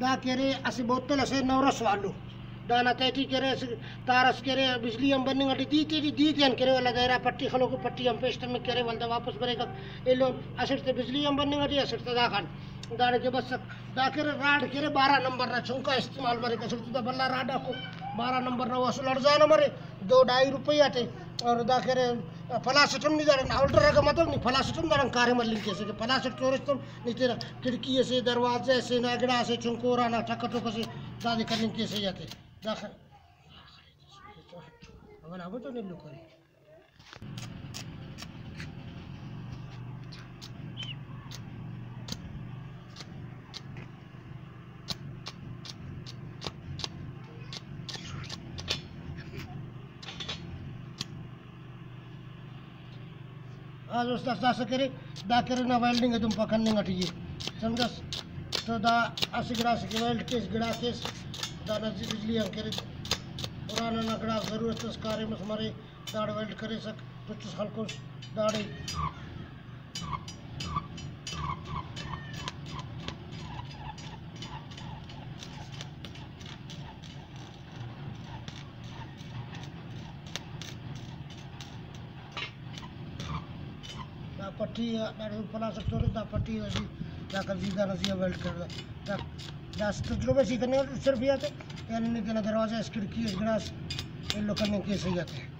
दा केरे अस बोतल असे नवरस वालू दाना तेटी केरे तारस केरे बिजली हम बनिंग अटी दी तेन केरे वाला दायरा पट्टी खलो को पट्टी हम पेस्ट में केरे वाला वापस बरेगा एलो असर ते बिजली हम बनिंग अटी असर ते दाखन दाड़े के बस दा केरे राड केरे 12 नंबर ना चौका इस्तेमाल बरे कसर तो बल्ला राडा को 12 नंबर ना वसूल लड़ जाना मरे 2-2.5 रुपया थे और दा केरे फलासटम नहीं दाड़न आउटर का मतलब नहीं फलासटम दाड़न कार्य मल्ली कैसे के फलासट टूरिस्ट नहीं तेरा खिड़की से दरवाजे से नागड़ा से चंकोरा ना ठकटो से दादी करने कैसे जाते दाखल अगर अब तो नहीं लुक आज उस दस करे दा करे ना वेल्डिंग तुम पकड़ने गठी समझस तो दा असिगड़ा से वेल्ड केस गिड़ा केस दा नजी बिजली हम करे पुराना नगड़ा जरूरत उस कार्य में हमारे दाड़ वेल्ड करे सक कुछ हल्को दाड़े पट्टी दाड़े पला सकते हो दा पट्टी नजी दा कर जीदा नजी वेल्ड कर दा 10 तजुर्बे सीखने सिर्फ ये थे यानी दरवाजा खिड़की गिलास इन लोग करने के सही आते हैं।